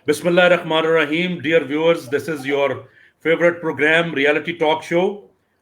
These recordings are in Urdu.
Bismillah ar-Rahman ar-Rahim. Dear viewers, this is your favorite program, reality talk show.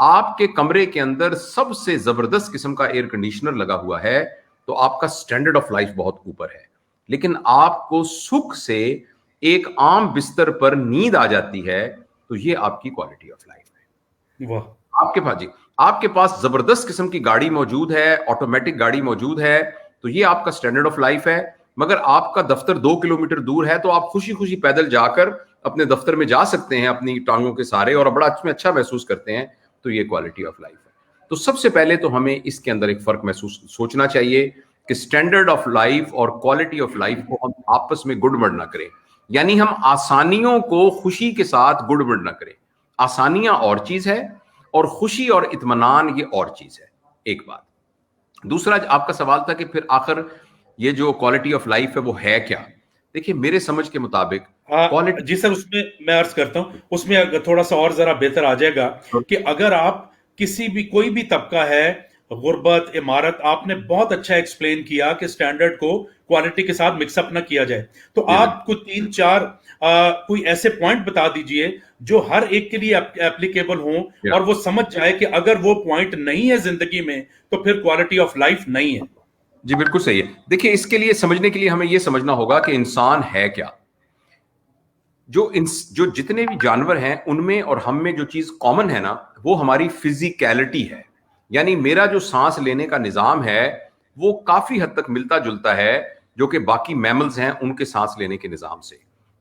آپ کے کمرے کے اندر سب سے زبردست قسم کا ایئر کنڈیشنر لگا ہوا ہے تو آپ کا سٹینڈرڈ آف لائف بہت اوپر ہے. لیکن آپ کو سکھ سے ایک عام بستر پر نیند آ جاتی ہے تو یہ آپ کی کوالٹی آف لائف ہے. واہ. آپ کے پاس زبردست قسم کی گاڑی موجود ہے, آٹومیٹک گاڑی موجود ہے, تو یہ آپ کا سٹینڈرڈ آف لائف ہے. مگر آپ کا دفتر 2 کلومیٹر دور ہے تو آپ خوشی خوشی پیدل جا کر اپنے دفتر میں جا سکتے ہیں اپنی ٹانگوں کے سہارے اور بڑا اچھا محسوس کرتے ہیں, تو یہ کوالٹی آف لائف ہے. تو سب سے پہلے تو ہمیں اس کے اندر ایک فرق سوچنا چاہیے کہ سٹینڈرڈ آف لائف اور کوالٹی آف لائف کو ہم آپس میں گڑبڑ نہ کریں. یعنی ہم آسانیوں کو خوشی کے ساتھ گڑبڑ نہ کریں. آسانیاں اور چیز ہے اور خوشی اور اطمینان یہ اور چیز ہے. ایک بات. دوسرا آپ کا سوال تھا کہ پھر آخر یہ جو کوالٹی آف لائف ہے وہ ہے کیا. دیکھیے میرے سمجھ کے مطابق جی سر, اس میں عرض کرتا ہوں, اس میں تھوڑا سا اور ذرا بہتر آ جائے گا کہ اگر آپ کوئی بھی طبقہ ہے, غربت, عمارت, آپ نے بہت اچھا ایکسپلین کیا کہ سٹینڈرڈ کو کوالٹی کے ساتھ مکس اپ نہ کیا جائے, تو آپ کو 3-4 کوئی ایسے پوائنٹ بتا دیجئے جو ہر ایک کے لیے اپلیکیبل ہوں اور وہ سمجھ جائے کہ اگر وہ پوائنٹ نہیں ہے زندگی میں تو پھر کوالٹی آف لائف نہیں ہے. جی بالکل صحیح ہے. دیکھیے اس کے لیے سمجھنے کے لیے ہمیں یہ سمجھنا ہوگا کہ انسان ہے کیا. جو جتنے بھی جانور ہیں ان میں اور ہم میں جو چیز کامن ہے نا وہ ہماری فزیکیلٹی ہے. یعنی میرا جو سانس لینے کا نظام ہے وہ کافی حد تک ملتا جلتا ہے جو کہ باقی میملز ہیں ان کے سانس لینے کے نظام سے.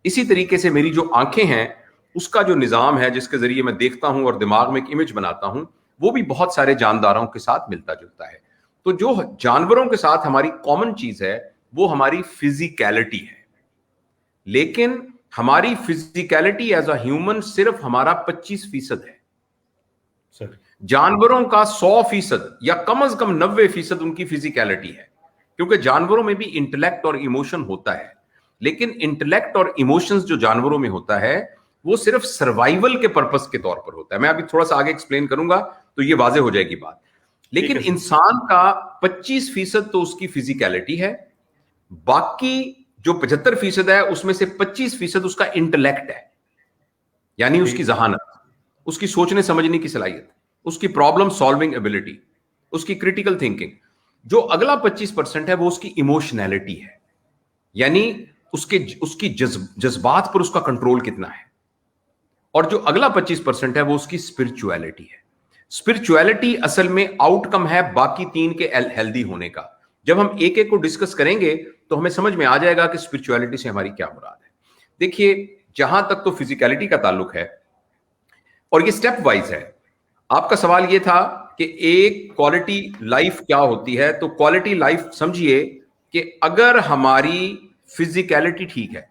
اسی طریقے سے میری جو آنکھیں ہیں اس کا جو نظام ہے جس کے ذریعے میں دیکھتا ہوں اور دماغ میں ایک امیج بناتا ہوں وہ بھی بہت سارے جانداروں کے ساتھ ملتا جلتا ہے. تو جو جانوروں کے ساتھ ہماری کامن چیز ہے وہ ہماری فزیکیلٹی ہے. لیکن ہماری فزیکیلٹی ایز اے ہیومن صرف ہمارا 25% ہے. جانوروں کا 100% یا کم از کم 90% ان کی فزیکیلٹی ہے, کیونکہ جانوروں میں بھی انٹلیکٹ اور ایموشن ہوتا ہے. لیکن انٹلیکٹ اور ایموشنز جو جانوروں میں ہوتا ہے وہ صرف سروائیول کے پرپس کے طور پر ہوتا ہے. میں ابھی تھوڑا سا آگے ایکسپلین کروں گا تو یہ واضح ہو جائے گی بات. لیکن انسان کا 25% تو اس کی فزیکیلٹی ہے, باقی جو 75% ہے اس میں سے 25% اس کا انٹلیکٹ ہے, یعنی اس کی ذہانت, اس کی سوچنے سمجھنے کی صلاحیت, اس کی پرابلم سالونگ ایبلٹی, اس کی کریٹیکل تھنکنگ. جو اگلا 25% ہے وہ اس کی ایموشنالٹی ہے, یعنی اس کی جذبات پر اس کا کنٹرول کتنا ہے. اور جو اگلا 25% ہے وہ اس کی اسپرچویلٹی ہے. اسپرچویلٹی اصل میں آؤٹ کم ہے باقی 3 کے ہیلدی ہونے کا. جب ہم ایک ایک کو ڈسکس کریں گے تو ہمیں سمجھ میں آ جائے گا کہ اسپرچویلٹی سے ہماری کیا مراد ہے. دیکھیے جہاں تک تو فزیکیلٹی کا تعلق ہے اور یہ سٹیپ وائز ہے. آپ کا سوال یہ تھا کہ ایک کوالٹی لائف کیا ہوتی ہے, تو کوالٹی لائف سمجھیے کہ اگر ہماری فزیکیلٹی ٹھیک ہے,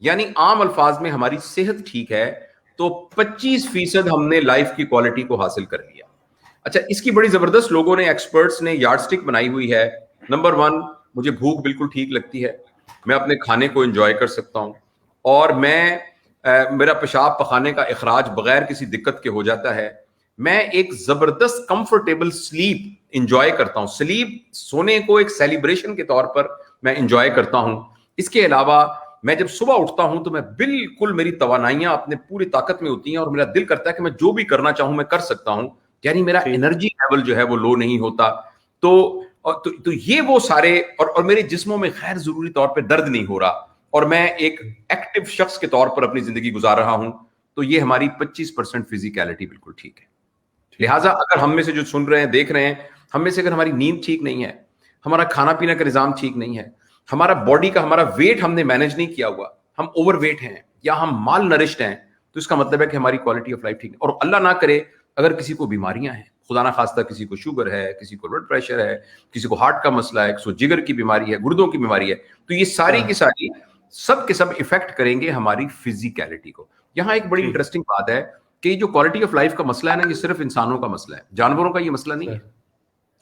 یعنی عام الفاظ میں ہماری صحت ٹھیک ہے, تو 25% ہم نے لائف کی کوالٹی کو حاصل کر لیا. اچھا, اس کی بڑی زبردست لوگوں نے, ایکسپرٹس نے یارڈ سٹک بنائی ہوئی ہے. نمبر 1, مجھے بھوک بالکل ٹھیک لگتی ہے, میں اپنے کھانے کو انجوائے کر سکتا ہوں, اور میرا پیشاب پخانے کا اخراج بغیر کسی دقت کے ہو جاتا ہے. میں ایک زبردست کمفرٹیبل سلیپ انجوائے کرتا ہوں. سلیپ, سونے کو ایک سیلیبریشن کے طور پر میں انجوائے کرتا ہوں. اس کے علاوہ میں جب صبح اٹھتا ہوں تو میں بالکل, میری توانائیاں اپنے پوری طاقت میں ہوتی ہیں اور میرا دل کرتا ہے کہ میں جو بھی کرنا چاہوں میں کر سکتا ہوں. یعنی میرا انرجی لیول جو ہے وہ لو نہیں ہوتا. تو یہ وہ سارے, اور میرے جسموں میں غیر ضروری طور پہ درد نہیں ہو رہا, اور میں ایک ایکٹیو شخص کے طور پر اپنی زندگی گزار رہا ہوں. تو یہ ہماری 25% فزیکیلٹی بالکل ٹھیک ہے. لہٰذا اگر ہم میں سے جو سن رہے ہیں, دیکھ رہے ہیں, ہم میں سے اگر ہماری نیند ٹھیک نہیں ہے, ہمارا کھانا پینا کا نظام ٹھیک نہیں ہے, ہمارا باڈی کا, ہمارا ویٹ ہم نے مینج نہیں کیا ہوا, ہم اوور ویٹ ہیں یا ہم مال نرشڈ ہیں, تو اس کا مطلب ہے کہ ہماری کوالٹی آف لائف ٹھیک ہے. اور اللہ نہ کرے اگر کسی کو بیماریاں ہیں, خدا نہ خواستہ کسی کو شوگر ہے, کسی کو بلڈ پریشر ہے, کسی کو ہارٹ کا مسئلہ ہے, کسی کو جگر کی بیماری ہے, گردوں کی بیماری ہے, تو یہ ساری کی ساری سب کے سب افیکٹ کریں گے ہماری فزیکیلٹی کو. یہاں ایک بڑی انٹرسٹنگ بات ہے کہ یہ جو کوالٹی آف لائف کا مسئلہ ہے نا, یہ صرف انسانوں کا مسئلہ ہے, جانوروں کا یہ مسئلہ نہیں ہے.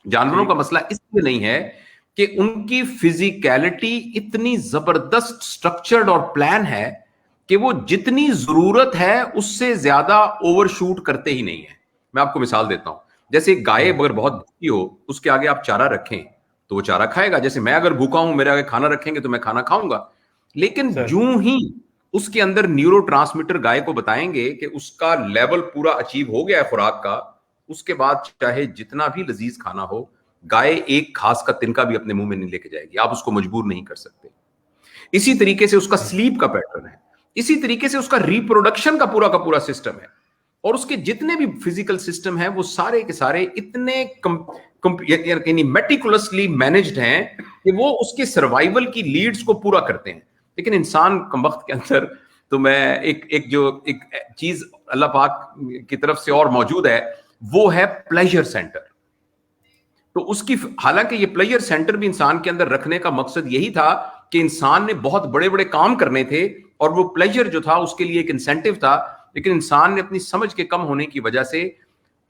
جانوروں کا مسئلہ اس لیے نہیں ہے کہ ان کی فزیکیلٹی اتنی زبردست سٹرکچرڈ اور پلان ہے کہ وہ جتنی ضرورت ہے اس سے زیادہ اوور شوٹ کرتے ہی نہیں ہیں. میں آپ کو مثال دیتا ہوں, جیسے گائے اگر بہت بھوکی ہو, اس کے آگے آپ چارہ رکھیں تو وہ چارہ کھائے گا. جیسے میں اگر بھوکا ہوں, میرے آگے کھانا رکھیں گے تو میں کھانا کھاؤں گا. لیکن جوں ہی اس کے اندر نیورو ٹرانسمیٹر گائے کو بتائیں گے کہ اس کا لیول پورا اچیو ہو گیا ہے خوراک کا, اس کے بعد چاہے جتنا بھی لذیذ کھانا ہو, گائے ایک گھاس کا تنکا بھی اپنے منہ میں نہیں لے کے جائے گی, آپ اس کو مجبور نہیں کر سکتے. اسی طریقے سے اس کا سلیپ کا پیٹرن ہے, اسی طریقے سے اس کا ریپروڈکشن کا پورا سسٹم ہے, اور اس کے جتنے بھی فزیکل سسٹم ہیں وہ سارے کے سارے اتنے میٹیکولسلی مینجڈ ہیں کہ وہ اس کے سروائیول کی لیڈز کو پورا کرتے ہیں. لیکن انسان کمبخت کے اندر تو میں ایک چیز اللہ پاک کی طرف سے اور موجود ہے, وہ ہے پلیجر سینٹر. تو اس کی, حالانکہ یہ پلیجر سینٹر بھی انسان کے اندر رکھنے کا مقصد یہی تھا کہ انسان نے بہت بڑے بڑے کام کرنے تھے اور وہ پلیجر جو تھا اس کے لیے ایک انسینٹیو تھا, لیکن انسان نے اپنی سمجھ کے کم ہونے کی وجہ سے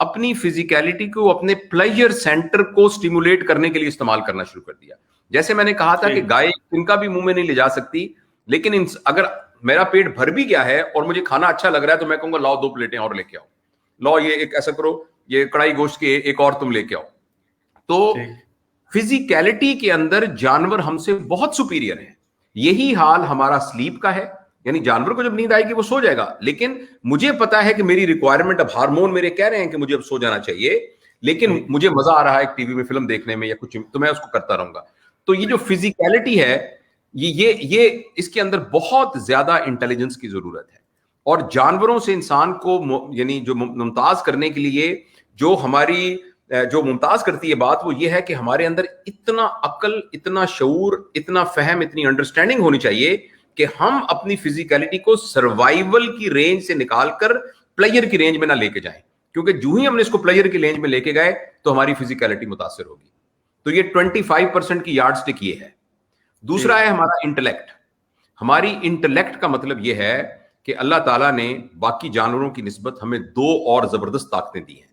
اپنی فزیکیلٹی کو اپنے پلیجر سینٹر کو سٹیمولیٹ کرنے کے لیے استعمال کرنا شروع کر دیا. جیسے میں نے کہا تھا کہ گائے ان کا بھی منہ میں نہیں لے جا سکتی, لیکن اگر میرا پیٹ بھر بھی گیا ہے اور مجھے کھانا اچھا لگ رہا ہے تو میں کہوں گا لاؤ 2 پلیٹیں اور لے کے آؤ, لاؤ یہ ایک ایسا کرو, یہ کڑائی گوشت کی ایک اور تم لے کے آؤ. تو فزیکیلٹی کے اندر جانور ہم سے بہت سپیریئر ہیں. یہی حال ہمارا سلیپ کا ہے, یعنی جانور کو جب نیند آئے گی وہ سو جائے گا, لیکن مجھے پتا ہے کہ میری ریکوائرمنٹ, اب ہارمون میرے کہہ رہے ہیں کہ مجھے اب سو جانا چاہیے, لیکن مجھے مزہ آ رہا ہے ٹی وی میں فلم دیکھنے میں یا کچھ, تو میں اس کو کرتا رہوں گا. تو یہ جو فزیکیلٹی ہے یہ اس کے اندر بہت زیادہ انٹیلیجنس کی ضرورت ہے. اور جانوروں سے انسان کو یعنی جو ممتاز کرنے کے لیے جو ہماری جو ممتاز کرتی ہے بات, وہ یہ ہے کہ ہمارے اندر اتنا عقل, اتنا شعور, اتنا فہم, اتنی انڈرسٹینڈنگ ہونی چاہیے کہ ہم اپنی فزیکیلٹی کو سروائیول کی رینج سے نکال کر پلیئر کی رینج میں نہ لے کے جائیں, کیونکہ جو ہی ہم نے اس کو پلیئر کی رینج میں لے کے گئے تو ہماری فزیکیلٹی متاثر ہوگی. تو یہ 25% کی یارڈ سٹک یہ ہے. دوسرا ہے ہمارا انٹلیکٹ. ہماری انٹلیکٹ کا مطلب یہ ہے کہ اللہ تعالیٰ نے باقی جانوروں کی نسبت ہمیں 2 اور زبردست طاقتیں دی ہیں.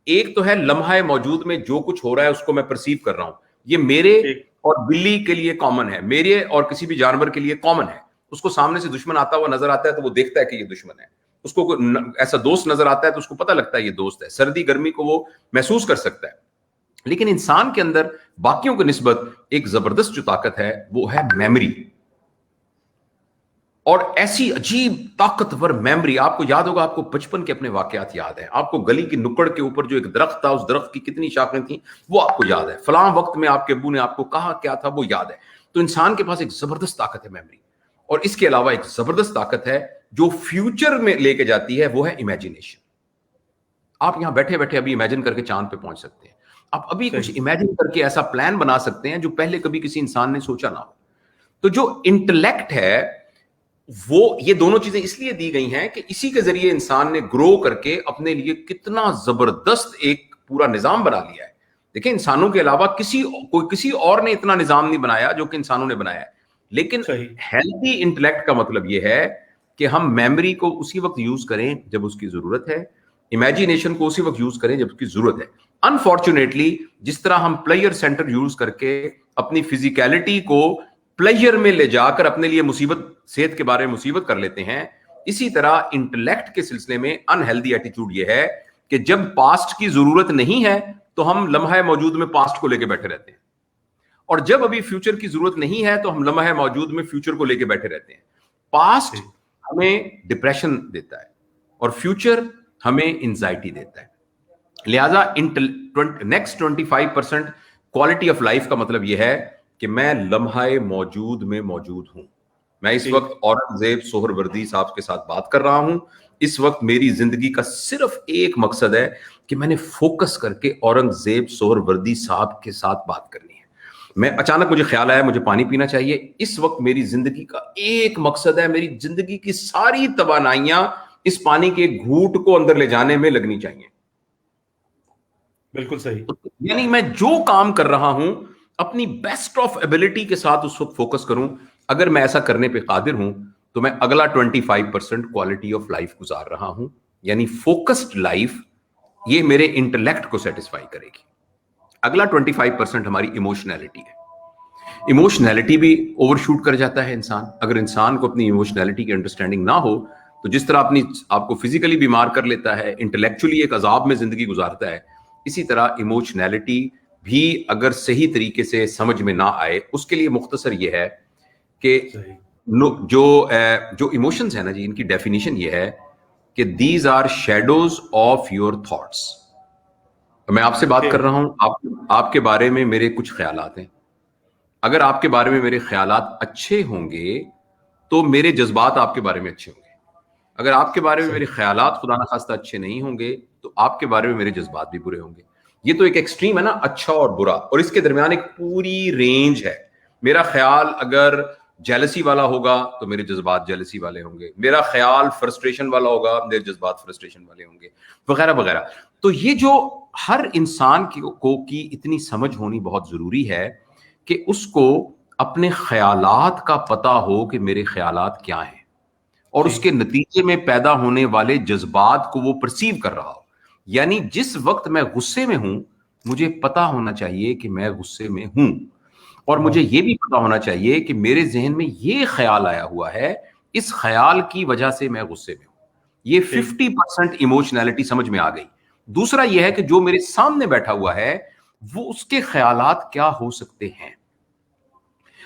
ایک تو ہے لمحہ موجود میں جو کچھ ہو رہا ہے اس کو میں پرسیو کر رہا ہوں. یہ میرے اور بلی کے لیے کامن ہے, میرے اور کسی بھی جانور کے لیے کامن ہے. اس کو سامنے سے دشمن آتا ہوا نظر آتا ہے تو وہ دیکھتا ہے کہ یہ دشمن ہے. اس کو ایسا دوست نظر آتا ہے تو اس کو پتہ لگتا ہے یہ دوست ہے. سردی گرمی کو وہ محسوس کر سکتا ہے. لیکن انسان کے اندر باقیوں کی نسبت ایک زبردست جو طاقت ہے وہ ہے میموری. اور ایسی عجیب طاقتور میموری, آپ کو یاد ہوگا, آپ کو بچپن کے اپنے واقعات یاد ہیں, آپ کو گلی کی نکڑ کے اوپر جو ایک درخت تھا, اس درخت کی کتنی شاخیں تھیں وہ آپ کو یاد ہے, فلاں وقت میں آپ کے ابو نے آپ کو کہا کیا تھا وہ یاد ہے. تو انسان کے پاس ایک زبردست طاقت ہے میموری. اور اس کے علاوہ ایک زبردست طاقت ہے جو فیوچر میں لے کے جاتی ہے, وہ ہے امیجنیشن. آپ یہاں بیٹھے بیٹھے ابھی امیجن کر کے چاند پہ پہنچ سکتے ہیں. آپ ابھی کچھ امیجن کر کے ایسا پلان بنا سکتے ہیں جو پہلے کبھی کسی انسان نے سوچا نہ ہو. تو جو انٹلیکٹ ہے وہ, یہ دونوں چیزیں اس لیے دی گئی ہیں کہ اسی کے ذریعے انسان نے گرو کر کے اپنے لیے کتنا زبردست ایک پورا نظام بنا لیا ہے. دیکھیں انسانوں کے علاوہ کسی اور نے اتنا نظام نہیں بنایا جو کہ انسانوں نے بنایا ہے. لیکن ہیلتھی انٹلیکٹ کا مطلب یہ ہے کہ ہم میموری کو اسی وقت یوز کریں جب اس کی ضرورت ہے, امیجینیشن کو اسی وقت یوز کریں جب اس کی ضرورت ہے. انفارچونیٹلی جس طرح ہم پلیئر سینٹر یوز کر کے اپنی فزیکیلٹی کو پلیئر میں لے جا کر اپنے لیے مصیبت, صحت کے بارے میں مصیبت کر لیتے ہیں, اسی طرح انٹلیکٹ کے سلسلے میں انہیلدی ایٹیٹیوڈ یہ ہے کہ جب پاسٹ کی ضرورت نہیں ہے تو ہم لمحہ موجود میں پاسٹ کو لے کے بیٹھے رہتے ہیں, اور جب ابھی فیوچر کی ضرورت نہیں ہے تو ہم لمحہ موجود میں فیوچر کو لے کے بیٹھے رہتے ہیں. پاسٹ ہمیں ڈپریشن دیتا ہے اور فیوچر ہمیں انزائٹی دیتا ہے. لہذا نیکسٹ 25% کوالٹی آف لائف کا مطلب یہ ہے کہ میں لمحہ موجود میں موجود ہوں. میں اس وقت اورنگزیب سہروردی صاحب کے ساتھ بات کر رہا ہوں. اس وقت میری زندگی کا صرف ایک مقصد ہے کہ میں نے فوکس کر کے اورنگزیب سہروردی صاحب کے ساتھ بات کرنی ہے. میں اچانک مجھے خیال آیا مجھے پانی پینا چاہیے. اس وقت میری زندگی کا ایک مقصد ہے, میری زندگی کی ساری توانائیاں اس پانی کے گھوٹ کو اندر لے جانے میں لگنی چاہیے. بالکل صحیح. یعنی میں جو کام کر رہا ہوں اپنی بیسٹ آف ایبلٹی کے ساتھ اس وقت فوکس کروں. اگر میں ایسا کرنے پہ قادر ہوں تو میں اگلا 25% کوالٹی آف لائف گزار رہا ہوں, یعنی فوکسڈ لائف. یہ میرے انٹلیکٹ کو سیٹسفائی کرے گی. اگلا 25% ہماری ایموشنالٹی ہے. ایموشنالٹی بھی اوور شوٹ کر جاتا ہے انسان. اگر انسان کو اپنی ایموشنالٹی کی انڈرسٹینڈنگ نہ ہو تو جس طرح آپ کو فزیکلی بیمار کر لیتا ہے, انٹلیکچولی ایک عذاب میں زندگی گزارتا ہے, اسی طرح ایموشنالٹی بھی اگر صحیح طریقے سے سمجھ میں نہ آئے, اس کے لیے مختصر یہ ہے کہ جو ایموشنز ہیں نا جی, ان کی ڈیفینیشن یہ ہے کہ these are shadows of your thoughts. میں آپ سے بات کر رہا ہوں، آپ کے بارے میں میرے کچھ خیالات ہیں. اگر آپ کے بارے میں میرے خیالات اچھے ہوں گے تو میرے جذبات آپ کے بارے میں اچھے ہوں گے. اگر آپ کے بارے میں میرے خیالات خدا نخواستہ اچھے نہیں ہوں گے تو آپ کے بارے میں میرے جذبات بھی برے ہوں گے. یہ تو ایک ایکسٹریم ہے نا، اچھا اور برا، اور اس کے درمیان ایک پوری رینج ہے. میرا خیال اگر جیلسی والا ہوگا تو میرے جذبات جیلسی والے ہوں گے. میرا خیال فرسٹریشن والا ہوگا، میرے جذبات فرسٹریشن والے ہوں گے، وغیرہ وغیرہ. تو یہ جو ہر انسان کی اتنی سمجھ ہونی بہت ضروری ہے کہ اس کو اپنے خیالات کا پتہ ہو کہ میرے خیالات کیا ہیں، اور اس کے نتیجے میں پیدا ہونے والے جذبات کو وہ پرسیو کر رہا ہو. یعنی جس وقت میں غصے میں ہوں مجھے پتا ہونا چاہیے کہ میں غصے میں ہوں، اور مجھے یہ بھی پتا ہونا چاہیے کہ میرے ذہن میں یہ خیال آیا ہوا ہے، اس خیال کی وجہ سے میں غصے میں ہوں. یہ 50% ایموشنالٹی سمجھ میں آ گئی. دوسرا یہ ہے کہ جو میرے سامنے بیٹھا ہوا ہے وہ اس کے خیالات کیا ہو سکتے ہیں،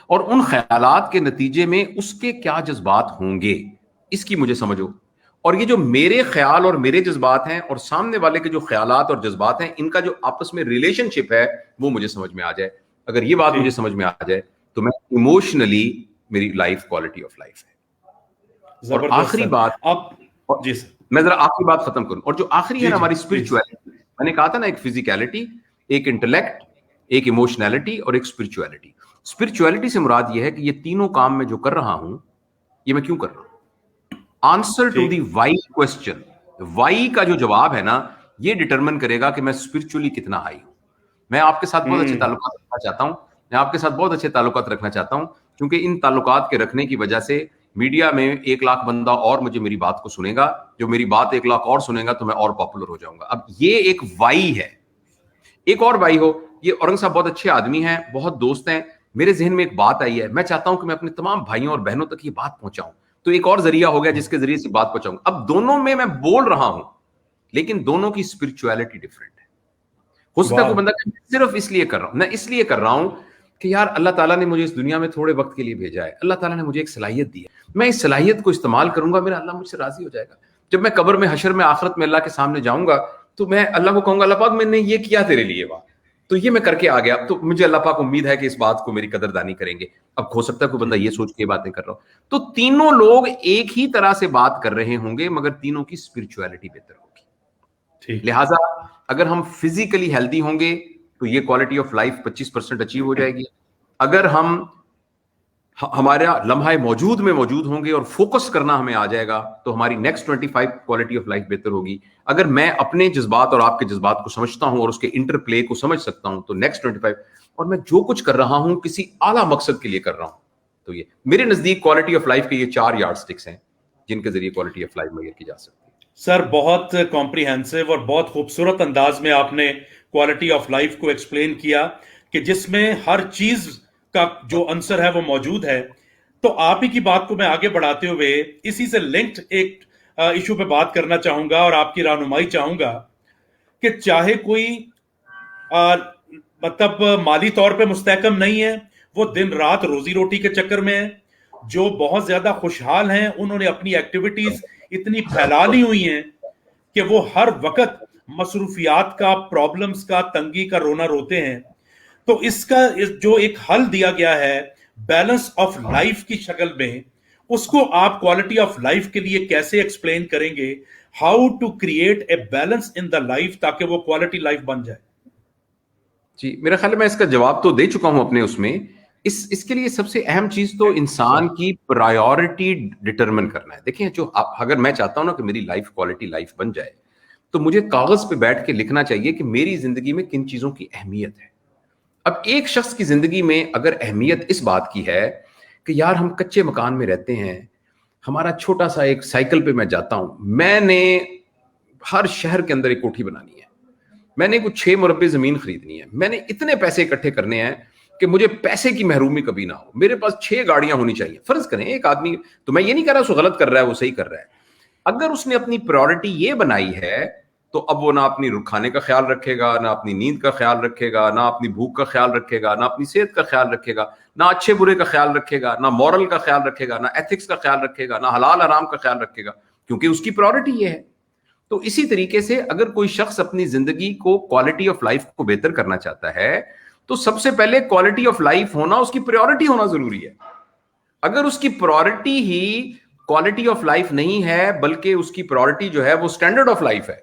اور ان خیالات کے نتیجے میں اس کے کیا جذبات ہوں گے، اس کی مجھے سمجھو. اور یہ جو میرے خیال اور میرے جذبات ہیں اور سامنے والے کے جو خیالات اور جذبات ہیں، ان کا جو آپس میں ریلیشن شپ ہے وہ مجھے سمجھ میں آ جائے. اگر یہ بات مجھے سمجھ میں آ جائے تو میں ایموشنلی میری لائف کوالٹی آف لائف ہے. اور آخری بات، میں ذرا آخری بات ختم کروں، اور جو آخری ہے نا ہماری اسپرچویلٹی. میں نے کہا تھا نا، ایک فزیکلٹی، ایک انٹلیکٹ، ایک ایموشنالٹی اور ایک اسپرچویلٹی. اسپرچویلٹی سے مراد یہ ہے کہ یہ تینوں کام میں جو کر رہا ہوں یہ میں کیوں کر رہا ہوں. Answer to the why question, why کا جو جواب ہے نا یہ ڈٹرمن کرے گا کہ میں اسپرچولی کتنا ہائی ہوں. میں آپ کے ساتھ بہت اچھے تعلقات رکھنا چاہتا ہوں، میں آپ کے ساتھ بہت اچھے تعلقات رکھنا چاہتا ہوں، کیونکہ ان تعلقات کے رکھنے کی وجہ سے میڈیا میں 1 لاکھ بندہ اور مجھے میری بات کو سنے گا، جو میری بات 1 لاکھ اور سنے گا تو میں اور پاپولر ہو جاؤں گا. اب یہ ایک وائی ہے. ایک اور وائی ہو، یہ اورنگ صاحب بہت اچھے آدمی ہیں، بہت دوست ہیں. میرے ذہن میں ایک بات آئی ہے، میں چاہتا ہوں کہ میں اپنے تمام بھائیوں اور بہنوں تک یہ بات پہنچاؤں. تو ایک اور ذریعہ ہو گیا جس کے ذریعے سے بات پہنچاؤں. اب دونوں میں بول رہا ہوں لیکن دونوں کی اسپرچویلٹی ڈفرینٹ ہے. ہو سکتا ہے کوئی بندہ صرف اس لیے کر رہا ہوں، میں اس لیے کر رہا ہوں کہ یار اللہ تعالیٰ نے مجھے اس دنیا میں تھوڑے وقت کے لیے بھیجا ہے، اللہ تعالیٰ نے مجھے ایک صلاحیت دی ہے، میں اس صلاحیت کو استعمال کروں گا، میرا اللہ مجھ سے راضی ہو جائے گا. جب میں قبر میں، حشر میں، آخرت میں اللہ کے سامنے جاؤں گا تو میں اللہ کو کہوں گا اللہ پاک میں نے یہ کیا تیرے لیے، بات تو یہ میں کر کے آ گیا. تو مجھے اللہ پاک امید ہے کہ اس بات کو میری قدردانی کریں گے. اب ہو سکتا ہے کوئی بندہ یہ سوچ کے باتیں کر رہا ہو. تو تینوں لوگ ایک ہی طرح سے بات کر رہے ہوں گے مگر تینوں کی اسپرچویلٹی بہتر ہوگی. لہٰذا اگر ہم فزیکلی ہیلدی ہوں گے تو یہ کوالٹی آف لائف 25% اچیو ہو جائے گی. اگر ہم ہمارا لمحہ موجود میں موجود ہوں گے اور فوکس کرنا ہمیں آ جائے گا تو ہماری نیکسٹ 25 کوالٹی آف لائف بہتر ہوگی. اگر میں اپنے جذبات اور آپ کے جذبات کو سمجھتا ہوں اور اس کے انٹر پلے کو سمجھ سکتا ہوں تو نیکسٹ 25، اور میں جو کچھ کر رہا ہوں کسی اعلیٰ مقصد کے لیے کر رہا ہوں. تو یہ میرے نزدیک کوالٹی آف لائف کے یہ 4 یارڈ سٹکس ہیں جن کے ذریعے کوالٹی آف لائف میئر کی جا سکتی ہے. سر بہت کمپریہنسو اور بہت خوبصورت انداز میں آپ نے کوالٹی آف لائف کو ایکسپلین کیا کہ جس میں ہر چیز کا جو عنصر ہے وہ موجود ہے. تو آپ ہی کی بات کو میں آگے بڑھاتے ہوئے اسی سے لنکڈ ایک ایشو پہ بات کرنا چاہوں گا اور آپ کی رہنمائی چاہوں گا کہ چاہے کوئی مطلب مالی طور پہ مستحکم نہیں ہے، وہ دن رات روزی روٹی کے چکر میں ہے، جو بہت زیادہ خوشحال ہیں انہوں نے اپنی ایکٹیویٹیز اتنی پھیلا لی ہوئی ہیں کہ وہ ہر وقت مصروفیات کا، پرابلمز کا، تنگی کا رونا روتے ہیں. تو اس کا جو ایک حل دیا گیا ہے بیلنس آف لائف کی شکل میں، اس کو آپ کوالٹی آف لائف کے لیے کیسے ایکسپلین کریں گے؟ How to create a balance in the life تاکہ وہ کوالٹی لائف بن جائے. جی میرا خیال ہے میں اس کا جواب تو دے چکا ہوں اپنے اس میں. اس کے لیے سب سے اہم چیز تو انسان کی پرائیورٹی ڈٹرمن کرنا ہے. دیکھیں جو اگر میں چاہتا ہوں نا کہ میری لائف کوالٹی لائف بن جائے تو مجھے کاغذ پہ بیٹھ کے لکھنا چاہیے کہ میری زندگی میں کن چیزوں کی اہمیت ہے. اب ایک شخص کی زندگی میں اگر اہمیت اس بات کی ہے کہ یار ہم کچے مکان میں رہتے ہیں، ہمارا چھوٹا سا ایک سائیکل پہ میں جاتا ہوں، میں نے ہر شہر کے اندر ایک کوٹھی بنانی ہے، میں نے کچھ 6 مربع زمین خریدنی ہے، میں نے اتنے پیسے اکٹھے کرنے ہیں کہ مجھے پیسے کی محرومی کبھی نہ ہو، میرے پاس 6 گاڑیاں ہونی چاہیے. فرض کریں ایک آدمی، تو میں یہ نہیں کہہ رہا اس کو غلط کر رہا ہے، وہ صحیح کر رہا ہے. اگر اس نے اپنی پرائورٹی یہ بنائی ہے تو اب وہ نہ اپنی کھانے کا خیال رکھے گا، نہ اپنی نیند کا خیال رکھے گا، نہ اپنی بھوک کا خیال رکھے گا، نہ اپنی صحت کا خیال رکھے گا، نہ اچھے برے کا خیال رکھے گا، نہ مورل کا خیال رکھے گا، نہ ایتھکس کا خیال رکھے گا، نہ حلال حرام کا خیال رکھے گا، کیونکہ اس کی پرائورٹی یہ ہے. تو اسی طریقے سے اگر کوئی شخص اپنی زندگی کو کوالٹی آف لائف کو بہتر کرنا چاہتا ہے تو سب سے پہلے کوالٹی آف لائف ہونا اس کی پریورٹی ہونا ضروری ہے. اگر اس کی priority he quality of life نہیں ہے بلکہ اس کی پرائورٹی جو ہے وہ اسٹینڈرڈ آف لائف ہے,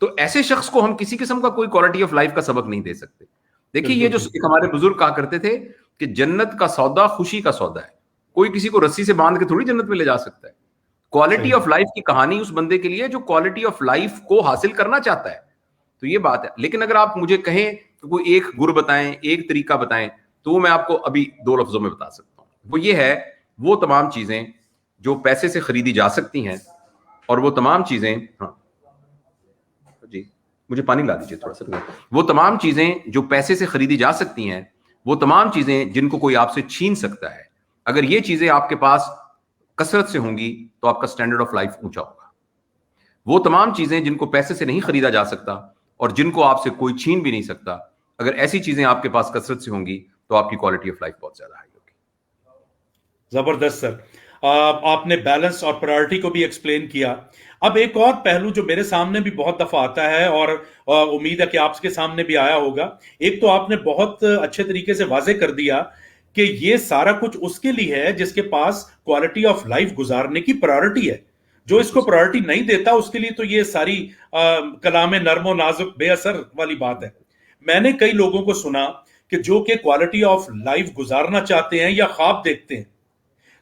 تو ایسے شخص کو ہم کسی قسم کا کوئی کوالٹی آف لائف کا سبق نہیں دے سکتے. دیکھیے یہ جو ہمارے بزرگ کہا کرتے تھے کہ جنت کا سودا خوشی کا سودا ہے. کوئی کسی کو رسی سے باندھ کے تھوڑی جنت میں لے جا سکتا ہے. کوالٹی آف لائف کی کہانی اس بندے کے لیے جو کوالٹی آف لائف کو حاصل کرنا چاہتا ہے. تو یہ بات ہے. لیکن اگر آپ مجھے کہیں کہ کوئی ایک گر بتائیں, ایک طریقہ بتائیں, تو وہ میں آپ کو ابھی 2 لفظوں میں بتا سکتا ہوں. وہ یہ ہے, وہ تمام چیزیں جو پیسے سے خریدی جا سکتی ہیں, اور وہ تمام چیزیں, ہاں جی مجھے پانی لا دیجیے تھوڑا سا, وہ تمام چیزیں جو پیسے سے خریدی جا سکتی ہیں, وہ تمام چیزیں جن کو کوئی آپ سے چھین سکتا ہے, اگر یہ چیزیں آپ کے پاس کثرت سے ہوں گی تو آپ کا اسٹینڈرڈ آف لائف اونچا ہوگا. وہ تمام چیزیں جن کو پیسے سے نہیں خریدا جا سکتا اور جن کو آپ سے کوئی چھین بھی نہیں سکتا, اگر ایسی چیزیں آپ کے پاس کثرت سے ہوں گی تو آپ کی کوالٹی آف لائف بہت زیادہ ہائی ہوگی. زبردست سر, آپ نے بیلنس اور پرائورٹی کو بھی ایکسپلین کیا. اب ایک اور پہلو جو میرے سامنے بھی بہت دفعہ آتا ہے اور امید ہے کہ آپ کے سامنے بھی آیا ہوگا. ایک تو آپ نے بہت اچھے طریقے سے واضح کر دیا کہ یہ سارا کچھ اس کے لیے ہے جس کے پاس کوالٹی آف لائف گزارنے کی پرائورٹی ہے. جو اس کو پرائورٹی نہیں دیتا اس کے لیے تو یہ ساری کلام نرم و نازک بے اثر والی بات ہے. میں نے کئی لوگوں کو سنا کہ جو کہ کوالٹی آف لائف گزارنا چاہتے ہیں یا خواب دیکھتے ہیں,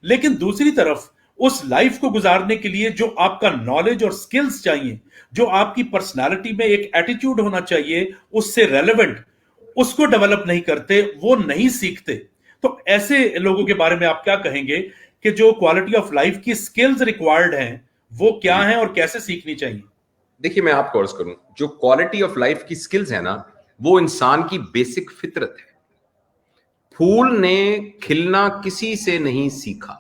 لیکن دوسری طرف اس لائف کو گزارنے کے لیے جو آپ کا نالج اور سکلز چاہیے, جو آپ کی پرسنالٹی میں ایک ایٹیٹیوڈ ہونا چاہیے اس سے ریلیونٹ, اس کو ڈیولپ نہیں کرتے, وہ نہیں سیکھتے. تو ایسے لوگوں کے بارے میں آپ کیا کہیں گے کہ جو کوالٹی آف لائف کی سکلز ریکوائرڈ ہیں وہ کیا ہیں اور کیسے سیکھنی چاہیے؟ دیکھیے میں آپ کو عرض کروں, جو کوالٹی آف لائف کی سکلز ہیں نا, وہ انسان کی بیسک فطرت ہے. پھول نے کھلنا کسی سے نہیں سیکھا,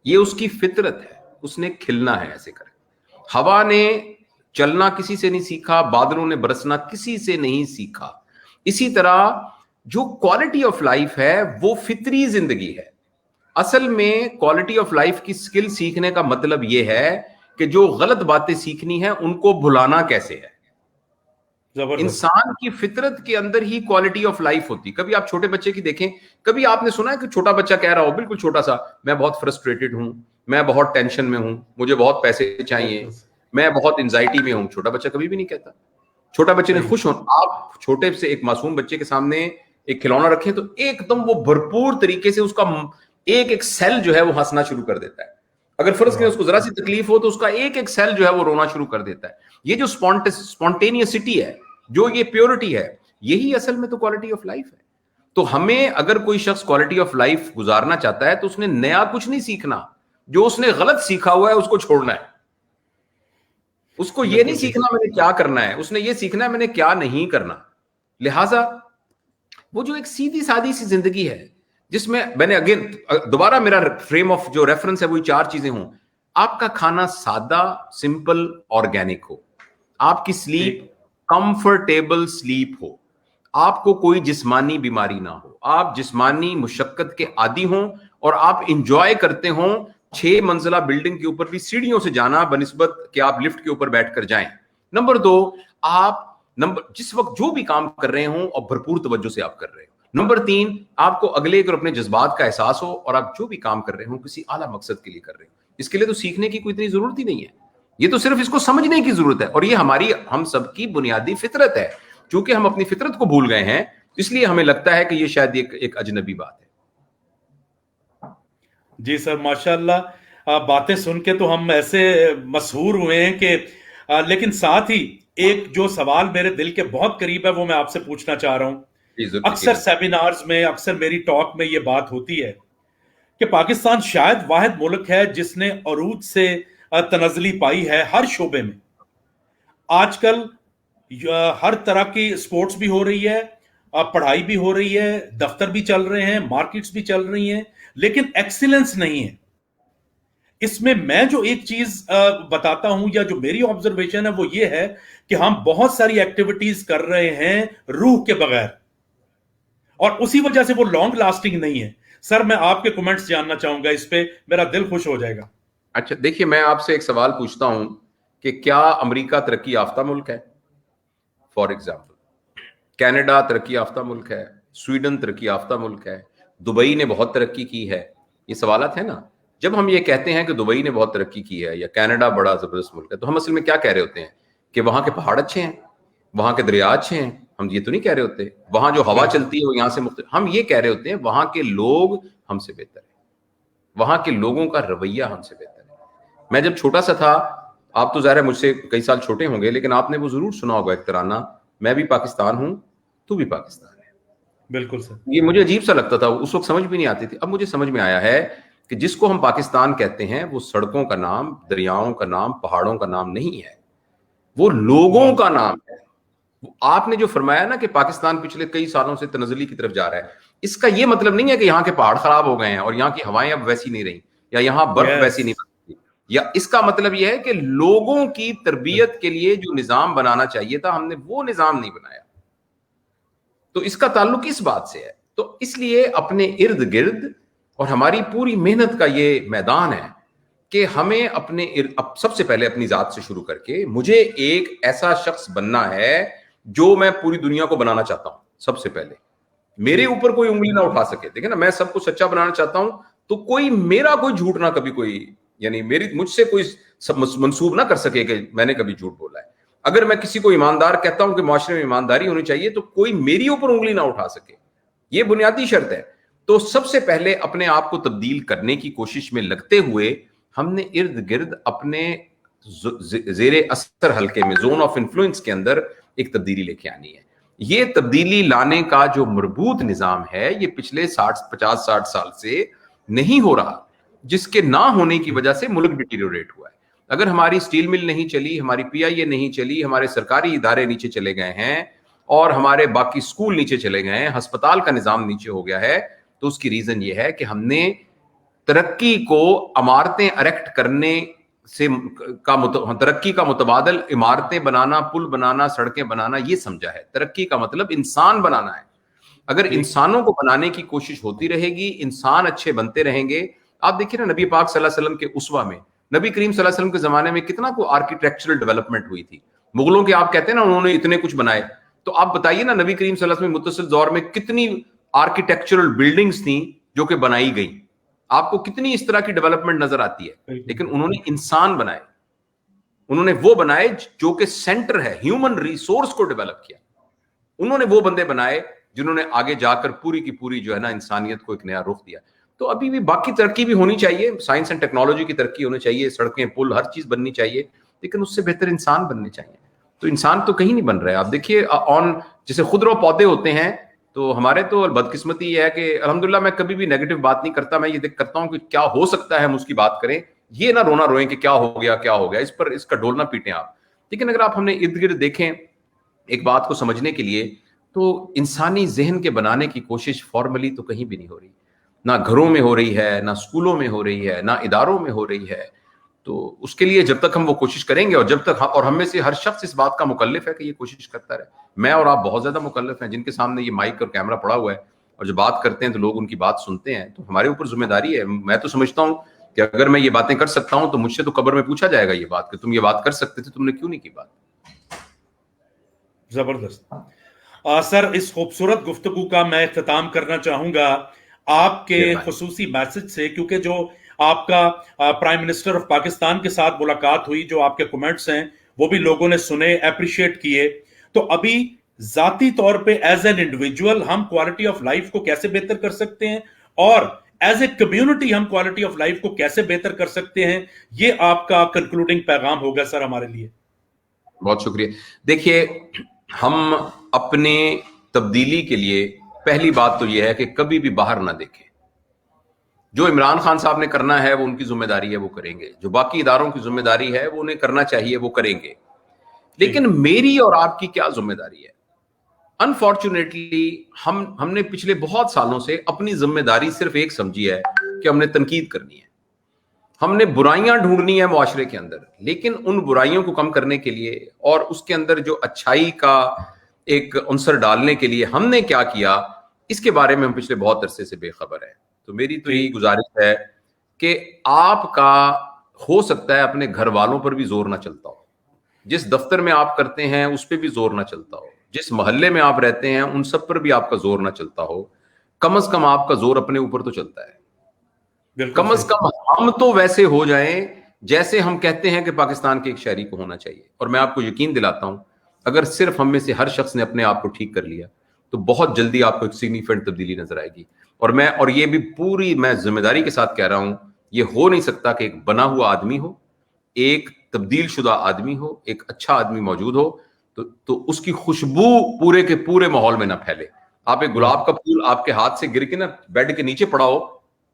یہ اس کی فطرت ہے, اس نے کھلنا ہے ایسے کرے. ہوا نے چلنا کسی سے نہیں سیکھا, بادلوں نے برسنا کسی سے نہیں سیکھا. اسی طرح جو کوالٹی آف لائف ہے وہ فطری زندگی ہے. اصل میں کوالٹی آف لائف کی سکل سیکھنے کا مطلب یہ ہے کہ جو غلط باتیں سیکھنی ہیں ان کو بھلانا کیسے ہے. انسان کی فطرت کے اندر ہی کوالٹی آف لائف ہوتی. کبھی آپ چھوٹے بچے کی دیکھیں, کبھی آپ نے سنا ہے کہ چھوٹا بچہ کہہ رہا ہو, بالکل چھوٹا سا, میں بہت فرسٹریٹڈ ہوں, میں بہت ٹینشن میں ہوں, مجھے بہت پیسے چاہیے, میں بہت انزائٹی میں ہوں. چھوٹا بچہ کبھی بھی نہیں کہتا. چھوٹا بچے نے خوش ہونا, آپ چھوٹے سے ایک معصوم بچے کے سامنے ایک کھلونا رکھیں تو ایک دم وہ بھرپور طریقے سے اس کا ایک ایک سیل جو ہے وہ ہنسنا شروع کر دیتا ہے. اگر فرض کریں اس کو ذرا سی تکلیف ہو تو اس کا ایک ایک سیل جو ہے وہ رونا شروع کر دیتا ہے. یہ جو اسپونٹینیسٹی ہے, جو یہ پیورٹی ہے, یہی اصل میں تو کوالٹی آف لائف ہے. تو ہمیں اگر کوئی شخص کوالٹی آف لائف گزارنا چاہتا ہے تو اس نے نیا کچھ نہیں سیکھنا, جو اس نے غلط سیکھا ہوا ہے اس کو چھوڑنا ہے. اس کو یہ نہیں سیکھنا میں نے کیا کرنا ہے, اس نے یہ سیکھنا ہے میں نے کیا نہیں کرنا. لہٰذا وہ جو ایک سیدھی سادی سی زندگی ہے جس میں نے اگین دوبارہ میرا فریم آف جو ریفرنس ہے وہی 4 چیزیں ہوں. آپ کا کھانا سادہ, سمپل, آرگینک ہو, آپ کی سلیپ کمفرٹیبل سلیپ ہو, آپ کو کوئی جسمانی بیماری نہ ہو, آپ جسمانی مشقت کے عادی ہوں اور آپ انجوائے کرتے ہوں 6 منزلہ بلڈنگ کے اوپر بھی سیڑھیوں سے جانا بنسبت کہ آپ لفٹ کے اوپر بیٹھ کر جائیں. نمبر 2, آپ جس وقت جو بھی کام کر رہے ہوں اور بھرپور توجہ سے آپ کر رہے ہوں. نمبر 3, آپ کو اگلے اور اپنے جذبات کا احساس ہو اور آپ جو بھی کام کر رہے ہوں کسی اعلیٰ مقصد کے لیے کر رہے ہوں. اس کے لیے تو سیکھنے کی کوئی اتنی ضرورت ہی نہیں ہے, یہ تو صرف اس کو سمجھنے کی ضرورت ہے. اور یہ ہم سب کی بنیادی فطرت ہے. چونکہ ہم اپنی فطرت کو بھول گئے ہیں اس لیے ہمیں لگتا ہے کہ یہ شاید ایک اجنبی بات ہے. جی سر, ماشاءاللہ, باتیں سن کے تو ہم ایسے مسحور ہوئے ہیں کہ لیکن ساتھ ہی ایک جو سوال میرے دل کے بہت قریب ہے وہ میں آپ سے پوچھنا چاہ رہا ہوں. اکثر سیمینارز میں, اکثر میری ٹاک میں یہ بات ہوتی ہے کہ پاکستان شاید واحد ملک ہے جس نے عروج سے تنزلی پائی ہے ہر شعبے میں. آج کل ہر طرح کی سپورٹس بھی ہو رہی ہے, پڑھائی بھی ہو رہی ہے, دفتر بھی چل رہے ہیں, مارکیٹس بھی چل رہی ہیں, لیکن ایکسیلنس نہیں ہے. اس میں جو ایک چیز بتاتا ہوں یا جو میری آبزرویشن ہے وہ یہ ہے کہ ہم بہت ساری ایکٹیویٹیز کر رہے ہیں روح کے بغیر, اور اسی وجہ سے وہ لانگ لاسٹنگ نہیں ہے. سر میں آپ کے کمنٹس جاننا چاہوں گا اس پہ, میرا دل خوش ہو جائے گا. اچھا دیکھیے, میں آپ سے ایک سوال پوچھتا ہوں کہ کیا امریکہ ترقی یافتہ ملک ہے؟ فار ایگزامپل کینیڈا ترقی یافتہ ملک ہے، سویڈن ترقی یافتہ ملک ہے، دبئی نے بہت ترقی کی ہے. یہ سوالات ہیں نا. جب ہم یہ کہتے ہیں کہ دبئی نے بہت ترقی کی ہے یا کینیڈا بڑا زبردست ملک ہے، تو ہم اصل میں کیا کہہ رہے ہوتے ہیں؟ کہ وہاں کے پہاڑ اچھے ہیں، وہاں کے دریا اچھے ہیں. ہم یہ تو نہیں کہہ رہے ہوتے. وہاں جو ہوا چلتی ہے وہ یہاں سے مختلف. ہم یہ کہہ رہے ہوتے ہیں وہاں کے لوگ ہم سے بہتر ہیں، وہاں کے لوگوں کا رویہ ہم سے بہتر ہے. میں جب چھوٹا سا تھا، آپ تو ظاہر ہے مجھ سے کئی سال چھوٹے ہوں گے، لیکن آپ نے وہ ضرور سنا ہوگا ایک ترانہ، میں بھی پاکستان ہوں تو بھی پاکستان ہے. بالکل سر. یہ مجھے عجیب سا لگتا تھا اس وقت، سمجھ بھی نہیں آتی تھی. اب مجھے سمجھ میں آیا ہے کہ جس کو ہم پاکستان کہتے ہیں وہ سڑکوں کا نام، دریاؤں کا نام، پہاڑوں کا نام نہیں ہے، وہ لوگوں کا نام ہے. آپ نے جو فرمایا نا کہ پاکستان پچھلے کئی سالوں سے تنزلی کی طرف جا رہا ہے، اس کا یہ مطلب نہیں ہے کہ یہاں کے پہاڑ خراب ہو گئے ہیں اور یہاں کی ہوائیں اب ویسی نہیں رہی یا یہاں برف ویسی نہیں بنتی، یا اس کا مطلب یہ ہے کہ لوگوں کی تربیت کے لیے جو نظام بنانا چاہیے تھا ہم نے وہ نظام نہیں بنایا. تو اس کا تعلق اس بات سے ہے. تو اس لیے اپنے ارد گرد اور ہماری پوری محنت کا یہ میدان ہے کہ ہمیں اپنے سب سے پہلے اپنی ذات سے شروع کر کے مجھے ایک ایسا شخص بننا ہے جو میں پوری دنیا کو بنانا چاہتا ہوں. سب سے پہلے میرے اوپر کوئی انگلی نہ اٹھا سکے. دیکھیں نا، میں سب کو سچا بنانا چاہتا ہوں تو کوئی میرا کوئی جھوٹ نہ کبھی کوئی، یعنی مجھ سے کوئی منسوب نہ کر سکے کہ میں نے کبھی جھوٹ بولا ہے. اگر میں کسی کو ایماندار کہتا ہوں کہ معاشرے میں ایمانداری ہونی چاہیے تو کوئی میری اوپر انگلی نہ اٹھا سکے. یہ بنیادی شرط ہے. تو سب سے پہلے اپنے آپ کو تبدیل کرنے کی کوشش میں لگتے ہوئے ہم نے ارد گرد اپنے زیر اثر حلقے میں، زون آف انفلوئنس کے اندر ایک تبدیلی لے کے آنی ہے. یہ تبدیلی لانے کا جو مربوط نظام ہے یہ پچھلے 50-60 سال سے نہیں ہو رہا، جس کے نہ ہونے کی وجہ سے ملک ڈیٹیریوریٹ ہوا ہے. اگر ہماری سٹیل مل نہیں چلی، ہماری پی آئی اے نہیں چلی، ہمارے سرکاری ادارے نیچے چلے گئے ہیں اور ہمارے باقی سکول نیچے چلے گئے ہیں، ہسپتال کا نظام نیچے ہو گیا ہے، تو اس کی ریزن یہ ہے کہ ہم نے ترقی کو عمارتیں اریکٹ کرنے سے ترقی کا متبادل عمارتیں بنانا، پل بنانا، سڑکیں بنانا یہ سمجھا ہے. ترقی کا مطلب انسان بنانا ہے. اگر انسانوں کو بنانے کی کوشش ہوتی رہے گی، انسان اچھے بنتے رہیں گے. آپ دیکھیں نا نبی پاک صلی اللہ علیہ وسلم کے اسوہ میں، نبی کریم صلی اللہ علیہ وسلم کے زمانے میں کتنا کو آرکیٹیکچرل ڈیولپمنٹ ہوئی تھی. مغلوں کے آپ کہتے ہیں نا انہوں نے اتنے کچھ بنائے، تو آپ بتائیے نا نبی کریم صلی اللہ علیہ وسلم متصل دور میں کتنی آرکیٹیکچرل بلڈنگز تھیں جو کہ بنائی گئیں. آپ کو کتنی اس طرح کی ڈیولپمنٹ نظر آتی ہے. لیکن انہوں نے انسان بنائے، انہوں نے وہ بنائے جو کہ سینٹر ہے، ہیومن ریسورس کو ڈیولپ کیا. انہوں نے وہ بندے بنائے جنہوں نے آگے جا کر پوری کی پوری جو ہے نا انسانیت کو ایک نیا رخ دیا. تو ابھی بھی باقی ترقی بھی ہونی چاہیے، سائنس اینڈ ٹیکنالوجی کی ترقی ہونی چاہیے، سڑکیں پل ہر چیز بننی چاہیے، لیکن اس سے بہتر انسان بننے چاہیے. تو انسان تو کہیں نہیں بن رہا ہے. آپ دیکھیے جیسے خودرو پودے ہوتے ہیں، تو ہمارے تو بدقسمتی یہ ہے کہ الحمدللہ میں کبھی بھی نیگیٹو بات نہیں کرتا. میں یہ دیکھ کرتا ہوں کہ کیا ہو سکتا ہے ہم اس کی بات کریں، یہ نہ رونا روئیں کہ کیا ہو گیا کیا ہو گیا، اس کا ڈول نہ پیٹیں آپ. لیکن اگر آپ ہم نے ارد گرد دیکھیں ایک بات کو سمجھنے کے لیے، تو انسانی ذہن کے بنانے کی کوشش فارملی تو کہیں بھی نہیں ہو رہی. نہ گھروں میں ہو رہی ہے، نہ اسکولوں میں ہو رہی ہے، نہ اداروں میں ہو رہی ہے. تو اس کے لیے جب تک ہم وہ کوشش کریں گے، اور جب تک اور ہم میں سے ہر شخص اس بات کا مکلف ہے کہ یہ کوشش کرتا رہے. میں اور آپ بہت زیادہ مکلف ہیں، جن کے سامنے یہ مائک اور کیمرہ پڑا ہوا ہے اور جو بات کرتے ہیں تو لوگ ان کی بات سنتے ہیں، تو ہمارے اوپر ذمہ داری ہے. میں تو سمجھتا ہوں کہ اگر میں یہ باتیں کر سکتا ہوں تو مجھ سے تو قبر میں پوچھا جائے گا یہ بات کہ تم یہ بات کر سکتے تھے، تم نے کیوں نہیں کی بات. زبردست. سر اس خوبصورت گفتگو کا میں اختتام کرنا چاہوں گا آپ کے خصوصی میسج سے، کیونکہ جو آپ کا پرائم منسٹر آف پاکستان کے ساتھ ملاقات ہوئی، جو آپ کے کمنٹس ہیں وہ بھی لوگوں نے سنے، اپریشیٹ کیے. تو ابھی ذاتی طور پہ ایز این انڈیویجول ہم کوالٹی آف لائف کو کیسے بہتر کر سکتے ہیں، اور ایز اے کمیونٹی ہم کوالٹی آف لائف کو کیسے بہتر کر سکتے ہیں، یہ آپ کا کنکلوڈنگ پیغام ہوگا سر ہمارے لیے. بہت شکریہ. دیکھیے، ہم اپنے تبدیلی کے لیے پہلی بات تو یہ ہے کہ کبھی بھی باہر نہ دیکھیں. جو عمران خان صاحب نے کرنا ہے وہ ان کی ذمہ داری ہے، وہ کریں گے. جو باقی اداروں کی ذمہ داری ہے وہ انہیں کرنا چاہیے، وہ کریں گے. لیکن میری اور آپ کی کیا ذمہ داری ہے؟ انفارچونیٹلی ہم نے پچھلے بہت سالوں سے اپنی ذمہ داری صرف ایک سمجھی ہے کہ ہم نے تنقید کرنی ہے، ہم نے برائیاں ڈھونڈنی ہے معاشرے کے اندر. لیکن ان برائیوں کو کم کرنے کے لیے اور اس کے اندر جو اچھائی کا ایک عنصر ڈالنے کے لیے ہم نے کیا کیا، اس کے بارے میں ہم پچھلے بہت عرصے سے بے خبر ہیں. تو میری تو یہی گزارش ہے کہ آپ کا ہو سکتا ہے اپنے گھر والوں پر بھی زور نہ چلتا ہو، جس دفتر میں آپ کرتے ہیں اس پہ بھی زور نہ چلتا ہو, جس محلے میں آپ رہتے ہیں ان سب پر بھی آپ کا زور نہ چلتا ہو, کم از کم آپ کا زور اپنے اوپر تو چلتا ہے. کم از کم ہم تو ویسے ہو جائیں جیسے ہم کہتے ہیں کہ پاکستان کے ایک شہری کو ہونا چاہیے. اور میں آپ کو یقین دلاتا ہوں اگر صرف ہم میں سے ہر شخص نے اپنے آپ کو ٹھیک کر لیا تو بہت جلدی آپ کو ایک سگنیفیکنٹ تبدیلی نظر آئے گی. اور یہ بھی پوری میں ذمہ داری کے ساتھ کہہ رہا ہوں, یہ ہو نہیں سکتا کہ ایک بنا ہوا آدمی ہو, ایک تبدیل شدہ آدمی ہو, ایک اچھا آدمی موجود ہو تو اس کی خوشبو پورے کے پورے ماحول میں نہ پھیلے. آپ ایک گلاب کا پھول آپ کے ہاتھ سے گر کے نا بیڈ کے نیچے پڑا ہو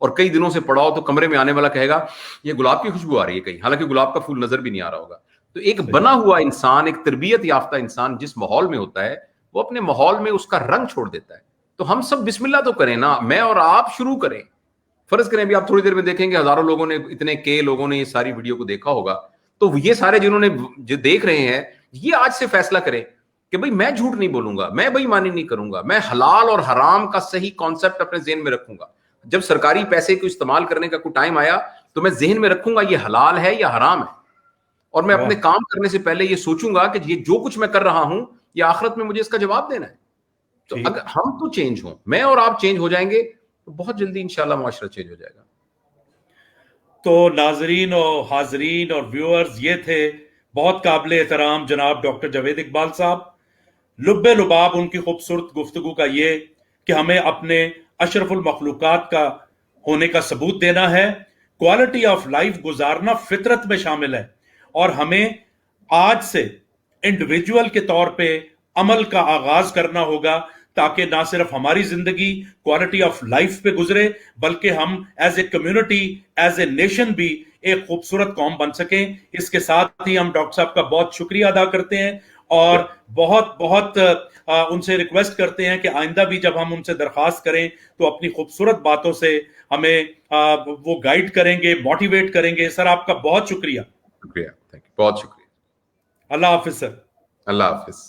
اور کئی دنوں سے پڑا ہو تو کمرے میں آنے والا کہے گا یہ گلاب کی خوشبو آ رہی ہے کہیں, حالانکہ گلاب کا پھول نظر بھی نہیں آ رہا ہوگا. تو ایک بنا ہوا انسان, ایک تربیت یافتہ انسان جس ماحول میں ہوتا ہے وہ اپنے ماحول میں اس کا رنگ چھوڑ دیتا ہے. تو ہم سب بسم اللہ تو کریں نا, میں اور آپ شروع کریں. فرض کریں بھی آپ تھوڑی دیر میں دیکھیں گے ہزاروں لوگوں نے, اتنے کے لوگوں نے یہ ساری ویڈیو کو دیکھا ہوگا, تو یہ سارے جنہوں نے جو دیکھ رہے ہیں یہ آج سے فیصلہ کریں کہ بھئی میں جھوٹ نہیں بولوں گا, میں بے ایمانی نہیں کروں گا, میں حلال اور حرام کا صحیح کانسیپٹ اپنے ذہن میں رکھوں گا. جب سرکاری پیسے کو استعمال کرنے کا کوئی ٹائم آیا تو میں ذہن میں رکھوں گا یہ حلال ہے یا حرام ہے, اور میں اپنے کام کرنے سے پہلے یہ سوچوں گا کہ یہ جو کچھ میں کر رہا ہوں یہ آخرت میں مجھے اس کا جواب دینا ہے. تو اگر ہم تو چینج ہوں, میں اور آپ چینج ہو جائیں گے تو بہت جلدی انشاءاللہ معاشرہ چینج ہو جائے گا. تو ناظرین اور حاضرین اور ویورز, یہ تھے بہت قابل احترام جناب ڈاکٹر جاوید اقبال صاحب. لب لباب ان کی خوبصورت گفتگو کا یہ کہ ہمیں اپنے اشرف المخلوقات کا ہونے کا ثبوت دینا ہے, کوالٹی آف لائف گزارنا فطرت میں شامل ہے, اور ہمیں آج سے انڈیویجول کے طور پہ عمل کا آغاز کرنا ہوگا تاکہ نہ صرف ہماری زندگی کوالٹی آف لائف پہ گزرے بلکہ ہم as a community, as a nation بھی ایک خوبصورت قوم بن سکیں. اس کے ساتھ ہی ہم ڈاکٹر صاحب کا بہت شکریہ ادا کرتے ہیں اور بہت ان سے ریکویسٹ کرتے ہیں کہ آئندہ بھی جب ہم ان سے درخواست کریں تو اپنی خوبصورت باتوں سے ہمیں وہ گائیڈ کریں گے, موٹیویٹ کریں گے. سر آپ کا بہت شکریہ. شکریہ, بہت شکریہ. اللہ حافظ سر. اللہ حافظ.